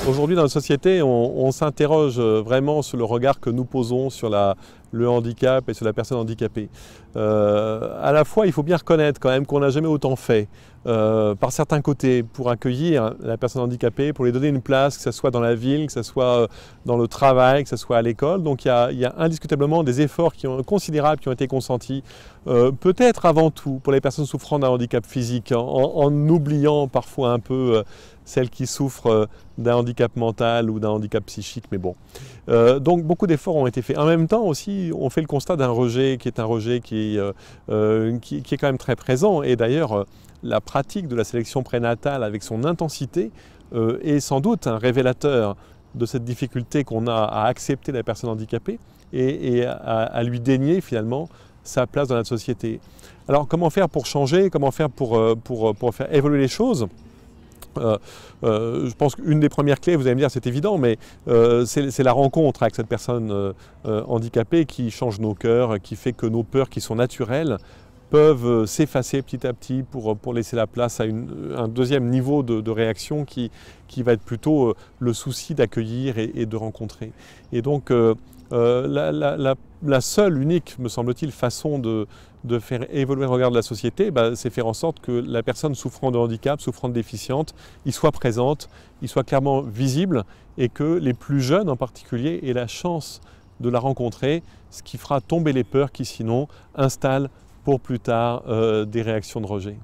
Aujourd'hui, dans la société, on s'interroge vraiment sur le regard que nous posons sur le handicap et sur la personne handicapée. À la fois, il faut bien reconnaître quand même qu'on n'a jamais autant fait par certains côtés pour accueillir la personne handicapée, pour lui donner une place, que ce soit dans la ville, que ce soit dans le travail, que ce soit à l'école. Donc il y a indiscutablement des efforts considérables qui ont été consentis, peut-être avant tout pour les personnes souffrant d'un handicap physique, en oubliant parfois un peu celles qui souffrent d'un handicap mental ou d'un handicap psychique, mais bon. Donc beaucoup d'efforts ont été faits. En même temps aussi, on fait le constat d'un rejet qui est un rejet qui est quand même très présent. Et d'ailleurs, la pratique de la sélection prénatale avec son intensité est sans doute un révélateur de cette difficulté qu'on a à accepter la personne handicapée et à lui dénier finalement sa place dans la société. Alors comment faire pour changer, comment faire pour faire évoluer les choses ? Je pense qu'une des premières clés, vous allez me dire c'est évident, mais c'est la rencontre avec cette personne handicapée qui change nos cœurs, qui fait que nos peurs qui sont naturelles peuvent s'effacer petit à petit pour laisser la place à un deuxième niveau de réaction qui va être plutôt le souci d'accueillir et de rencontrer. Et donc la seule, unique, me semble-t-il, façon de faire évoluer le regard de la société, c'est faire en sorte que la personne souffrant de handicap, souffrant de déficiente, y soit présente, y soit clairement visible et que les plus jeunes en particulier aient la chance de la rencontrer, ce qui fera tomber les peurs qui sinon installent pour plus tard des réactions de rejet.